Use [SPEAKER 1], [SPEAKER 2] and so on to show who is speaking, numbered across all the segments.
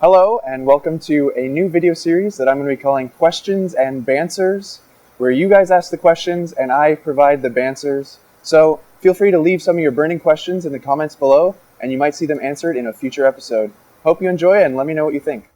[SPEAKER 1] Hello and welcome to a new video series that I'm going to be calling Questions and Banswers, where you guys ask the questions and I provide the banswers. So feel free to leave some of your burning questions in the comments below and you might see them answered in a future episode. Hope you enjoy and let me know what you think.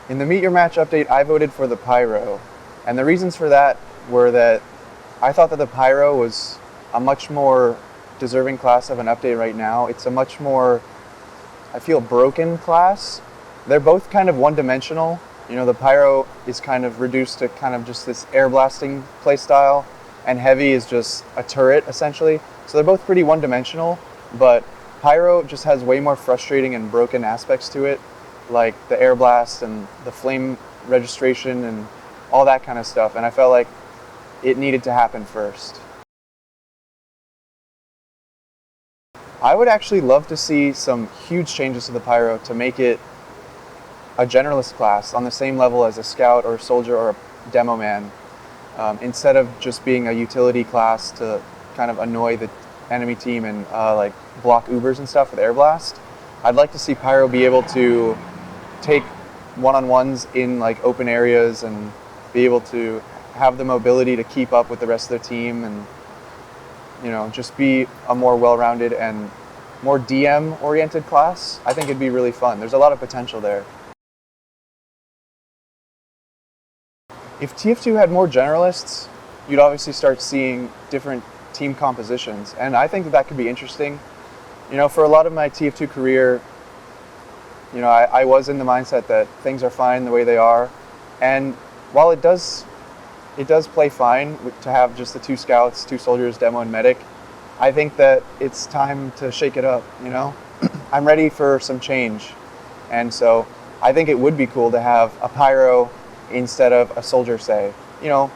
[SPEAKER 1] In the Meet Your Match update, I voted for the Pyro, and the reasons for that were that I thought that the Pyro was a much more deserving class of an update right now. It's a much more, I feel, broken class. They're both kind of one-dimensional. You know, the Pyro is kind of reduced to kind of just this air blasting playstyle, and Heavy is just a turret, essentially. So they're both pretty one-dimensional, but Pyro just has way more frustrating and broken aspects to it, like the air blast and the flame registration and all that kind of stuff, and I felt like it needed to happen first. I would actually love to see some huge changes to the Pyro to make it a generalist class on the same level as a scout or a soldier or a demo man, instead of just being a utility class to kind of annoy the enemy team and like block Ubers and stuff with air blast. I'd like to see Pyro be able to take one-on-ones in like open areas and be able to have the mobility to keep up with the rest of their team and, you know, just be a more well-rounded and more DM-oriented class. I think it'd be really fun. There's a lot of potential there. If TF2 had more generalists, you'd obviously start seeing different team compositions, and I think that that could be interesting. You know, for a lot of my TF2 career, you know, I was in the mindset that things are fine the way they are, and while it does play fine to have just the two scouts, two soldiers, demo, and medic, I think that it's time to shake it up, you know? I'm ready for some change, and so I think it would be cool to have a Pyro instead of a soldier, say. You know,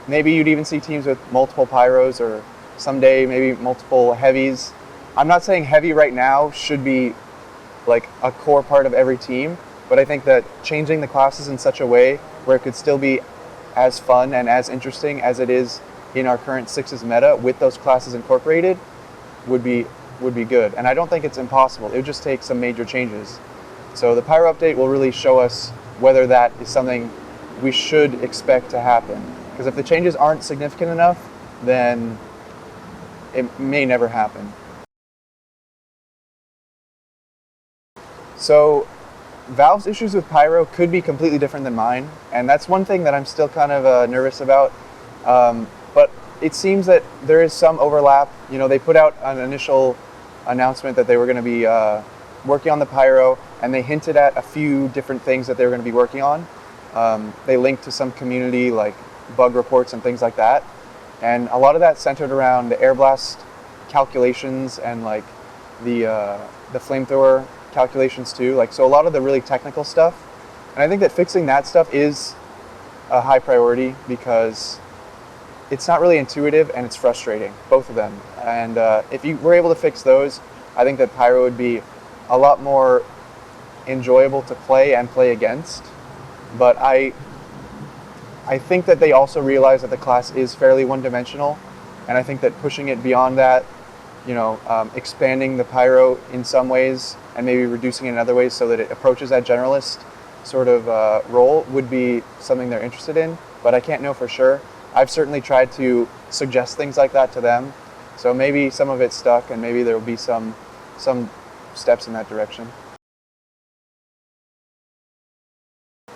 [SPEAKER 1] maybe you'd even see teams with multiple Pyros, or someday maybe multiple Heavies. I'm not saying Heavy right now should be like a core part of every team, but I think that changing the classes in such a way where it could still be as fun and as interesting as it is in our current Sixes meta with those classes incorporated would be good. And I don't think it's impossible. It would just take some major changes. So the Pyro update will really show us whether that is something we should expect to happen. Because if the changes aren't significant enough, then it may never happen. So Valve's issues with Pyro could be completely different than mine, and that's one thing that I'm still kind of nervous about. But it seems that there is some overlap. You know, they put out an initial announcement that they were going to be working on the Pyro, and they hinted at a few different things that they were going to be working on. They linked to some community like bug reports and things like that, and a lot of that centered around the air blast calculations and like the flamethrower calculations too. Like, so a lot of the really technical stuff, and I think that fixing that stuff is a high priority because it's not really intuitive and it's frustrating, both of them. And if you were able to fix those, I think that Pyro would be a lot more enjoyable to play and play against. But I think that they also realize that the class is fairly one-dimensional, and I think that pushing it beyond that, you know, expanding the Pyro in some ways and maybe reducing it in other ways so that it approaches that generalist sort of role would be something they're interested in, but I can't know for sure. I've certainly tried to suggest things like that to them, so maybe some of it's stuck and maybe there will be some steps in that direction.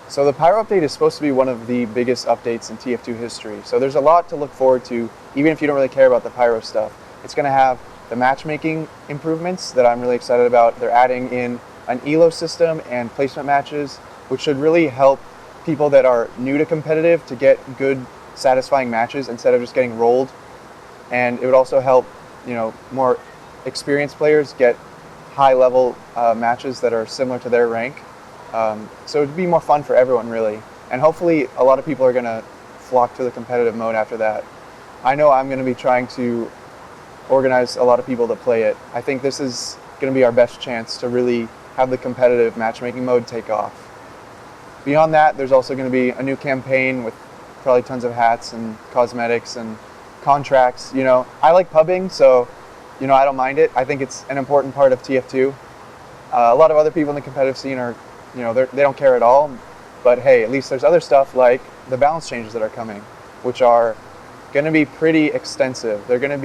[SPEAKER 1] So the Pyro update is supposed to be one of the biggest updates in TF2 history, so there's a lot to look forward to, even if you don't really care about the Pyro stuff. It's going to have the matchmaking improvements that I'm really excited about. They're adding in an ELO system and placement matches, which should really help people that are new to competitive to get good, satisfying matches instead of just getting rolled. And it would also help, you know, more experienced players get high-level matches that are similar to their rank. So it'd be more fun for everyone, really. And hopefully a lot of people are going to flock to the competitive mode after that. I know I'm going to be trying to organize a lot of people to play it. I think this is going to be our best chance to really have the competitive matchmaking mode take off. Beyond that, there's also going to be a new campaign with probably tons of hats and cosmetics and contracts. You know, I like pubbing, so I don't mind it. I think it's an important part of TF2. A lot of other people in the competitive scene are, they don't care at all. But hey, at least there's other stuff like the balance changes that are coming, which are going to be pretty extensive. They're going to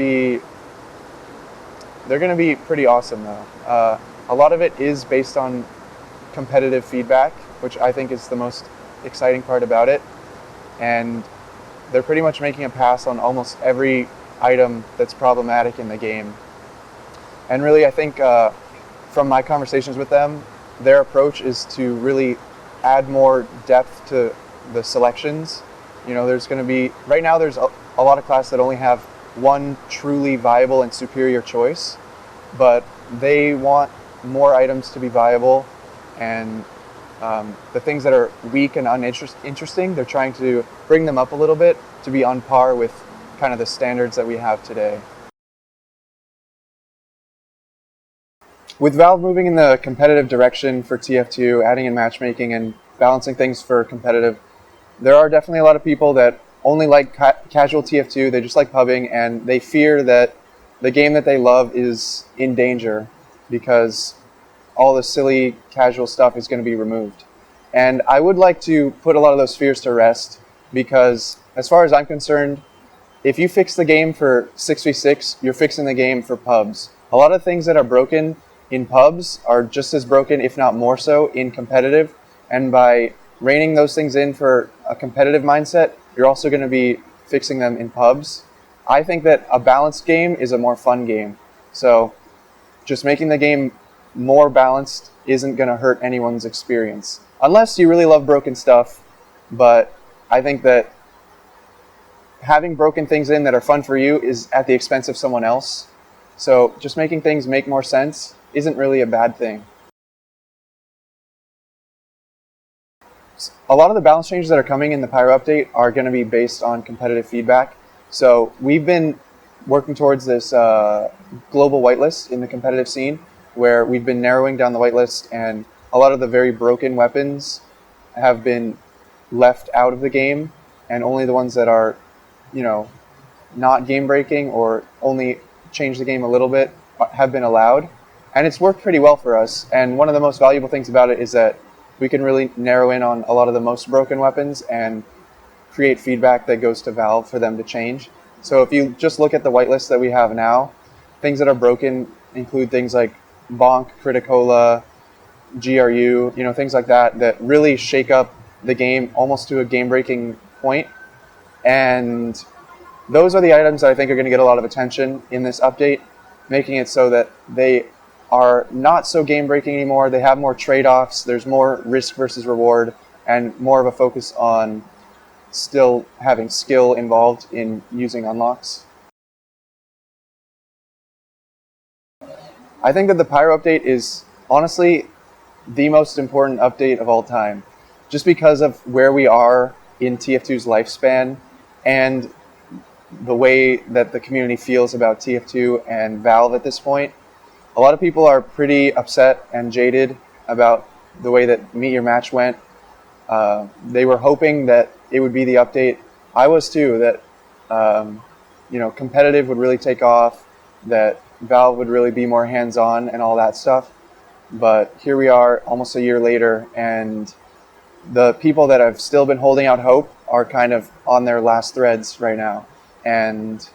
[SPEAKER 1] be pretty awesome, though. A lot of it is based on competitive feedback, which I think is the most exciting part about it. And they're pretty much making a pass on almost every item that's problematic in the game. And really, I think from my conversations with them, their approach is to really add more depth to the selections. There's going to be, right now there's a lot of classes that only have one truly viable and superior choice, but they want more items to be viable, and the things that are weak and uninteresting, they're trying to bring them up a little bit to be on par with kind of the standards that we have today. With Valve moving in the competitive direction for TF2, adding in matchmaking and balancing things for competitive, there are definitely a lot of people that only like casual TF2, they just like pubbing, and they fear that the game that they love is in danger because all the silly casual stuff is going to be removed. And I would like to put a lot of those fears to rest, because as far as I'm concerned, if you fix the game for 6v6, you're fixing the game for pubs. A lot of things that are broken in pubs are just as broken, if not more so, in competitive. And by reining those things in for a competitive mindset, you're also going to be fixing them in pubs. I think that a balanced game is a more fun game. So just making the game more balanced isn't going to hurt anyone's experience. Unless you really love broken stuff, but I think that having broken things in that are fun for you is at the expense of someone else. So just making things make more sense isn't really a bad thing. A lot of the balance changes that are coming in the Pyro update are going to be based on competitive feedback. So we've been working towards this global whitelist in the competitive scene, where we've been narrowing down the whitelist, and a lot of the very broken weapons have been left out of the game, and only the ones that are, not game breaking or only change the game a little bit have been allowed. And it's worked pretty well for us. And one of the most valuable things about it is that we can really narrow in on a lot of the most broken weapons and create feedback that goes to Valve for them to change. So if you just look at the whitelist that we have now, things that are broken include things like Bonk, Criticola, GRU, things like that really shake up the game almost to a game-breaking point. And those are the items that I think are going to get a lot of attention in this update, making it so that they are not so game-breaking anymore. They have more trade-offs, there's more risk versus reward, and more of a focus on still having skill involved in using unlocks. I think that the Pyro update is honestly the most important update of all time, just because of where we are in TF2's lifespan and the way that the community feels about TF2 and Valve at this point. A lot of people are pretty upset and jaded about the way that Meet Your Match went. They were hoping that it would be the update. I was too, that competitive would really take off, that Valve would really be more hands-on and all that stuff. But here we are almost a year later, and the people that have still been holding out hope are kind of on their last threads right now. And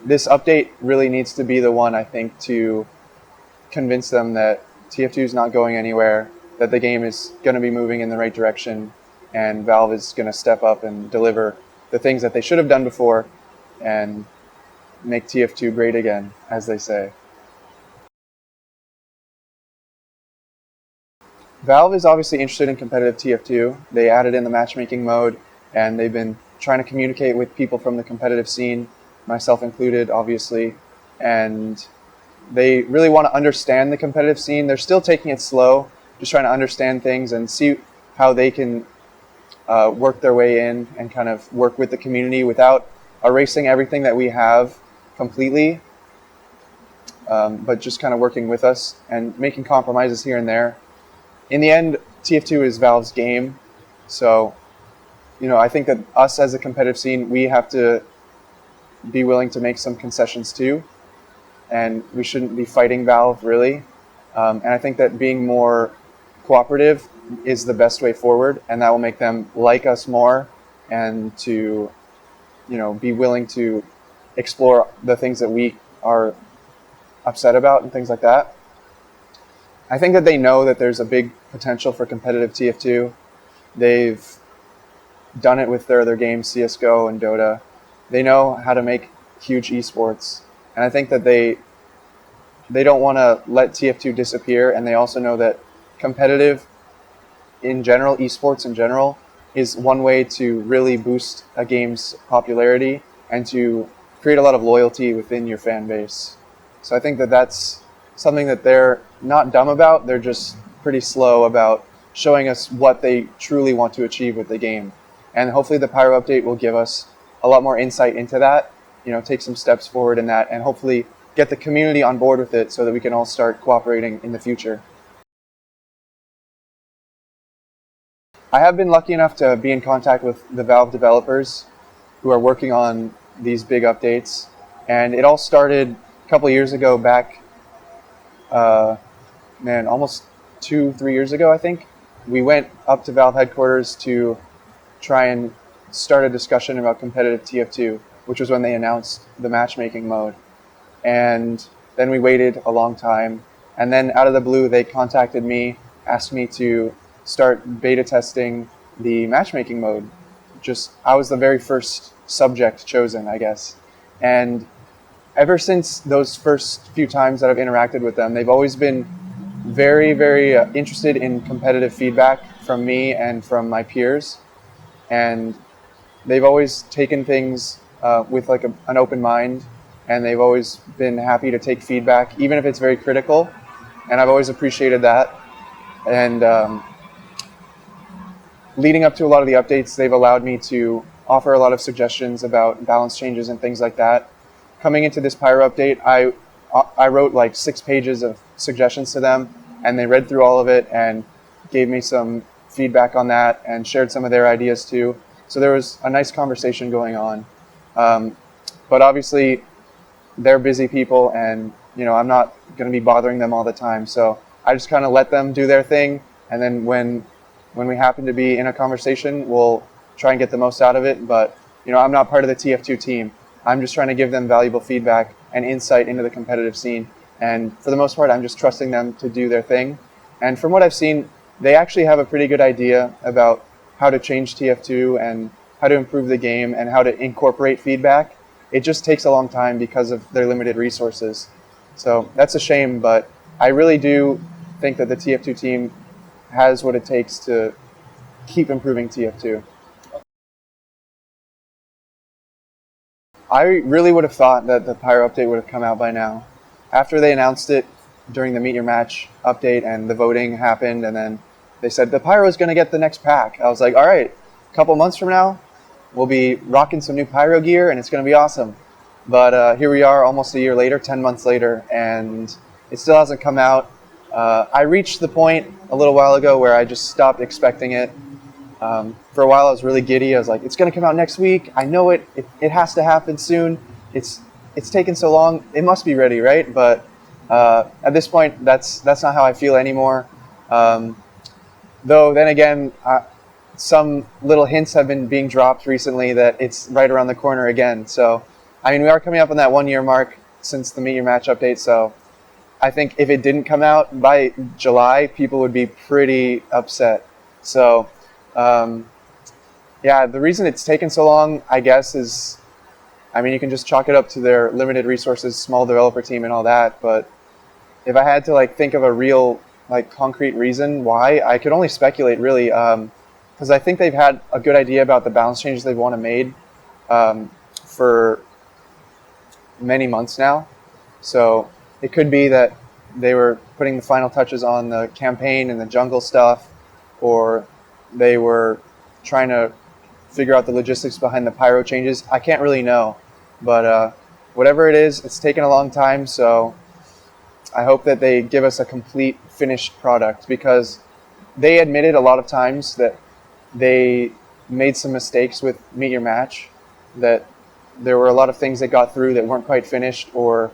[SPEAKER 1] this update really needs to be the one, I think, to convince them that TF2 is not going anywhere, that the game is going to be moving in the right direction, and Valve is going to step up and deliver the things that they should have done before and make TF2 great again, as they say. Valve is obviously interested in competitive TF2. They added in the matchmaking mode, and they've been trying to communicate with people from the competitive scene, myself included, obviously, and they really want to understand the competitive scene. They're still taking it slow, just trying to understand things and see how they can work their way in and kind of work with the community without erasing everything that we have completely, but just kind of working with us and making compromises here and there. In the end, TF2 is Valve's game, so I think that us as a competitive scene, we have to be willing to make some concessions too. and we shouldn't be fighting Valve really. And I think that being more cooperative is the best way forward, and that will make them like us more and to, be willing to explore the things that we are upset about and things like that. I think that they know that there's a big potential for competitive TF2. They've done it with their other games, CSGO and Dota. They know how to make huge esports, and I think that they don't want to let TF2 disappear, and they also know that competitive in general, esports in general, is one way to really boost a game's popularity and to create a lot of loyalty within your fan base. So I think that that's something that they're not dumb about, they're just pretty slow about showing us what they truly want to achieve with the game. And hopefully the Pyro update will give us a lot more insight into that, take some steps forward in that, and hopefully get the community on board with it so that we can all start cooperating in the future. I have been lucky enough to be in contact with the Valve developers who are working on these big updates, and it all started a couple of years ago back, almost 2-3 years ago, I think. We went up to Valve headquarters to try and start a discussion about competitive TF2, which was when they announced the matchmaking mode. And then we waited a long time, and then out of the blue they contacted me, asked me to start beta testing the matchmaking mode. I was the very first subject chosen, I guess. And ever since those first few times that I've interacted with them, they've always been very, very interested in competitive feedback from me and from my peers. And they've always taken things with like an open mind, and they've always been happy to take feedback, even if it's very critical. And I've always appreciated that. And leading up to a lot of the updates, they've allowed me to offer a lot of suggestions about balance changes and things like that. Coming into this Pyro update, I wrote like 6 pages of suggestions to them, and they read through all of it and gave me some feedback on that and shared some of their ideas too. So there was a nice conversation going on. But obviously, they're busy people, and I'm not going to be bothering them all the time. So I just kind of let them do their thing, and then when we happen to be in a conversation, we'll try and get the most out of it. But I'm not part of the TF2 team. I'm just trying to give them valuable feedback and insight into the competitive scene. And for the most part, I'm just trusting them to do their thing. And from what I've seen, they actually have a pretty good idea about how to change TF2 and how to improve the game and how to incorporate feedback. It just takes a long time because of their limited resources. So that's a shame, but I really do think that the TF2 team has what it takes to keep improving TF2. I really would have thought that the Pyro update would have come out by now. After they announced it during the Meet Your Match update and the voting happened, and then they said the Pyro is going to get the next pack, I was like, all right, a couple months from now, we'll be rocking some new Pyro gear and it's going to be awesome. But here we are almost a year later, 10 months later, and it still hasn't come out. I reached the point a little while ago where I just stopped expecting it. For a while I was really giddy. I was like, it's going to come out next week. I know it has to happen soon. It's taken so long. It must be ready, right? But at this point, that's not how I feel anymore. Though then again, some little hints have been being dropped recently that it's right around the corner again. So, I mean, we are coming up on that 1-year mark since the Meet Your Match update. So I think if it didn't come out by July, people would be pretty upset. So, yeah, the reason it's taken so long, I guess, is, I mean, you can just chalk it up to their limited resources, small developer team and all that. But if I had to think of a real concrete reason why, I could only speculate really, because I think they've had a good idea about the balance changes they want to make for many months now. So it could be that they were putting the final touches on the campaign and the jungle stuff, or they were trying to figure out the logistics behind the Pyro changes. I can't really know, but whatever it is, it's taken a long time, so I hope that they give us a complete finished product, because they admitted a lot of times that they made some mistakes with Meet Your Match, that there were a lot of things that got through that weren't quite finished, or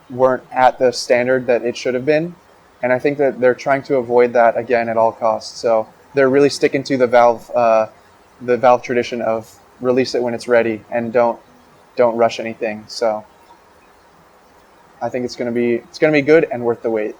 [SPEAKER 1] weren't at the standard that it should have been. And I think that they're trying to avoid that again at all costs. So they're really sticking to the Valve tradition of release it when it's ready and don't rush anything. So I think it's gonna be good and worth the wait.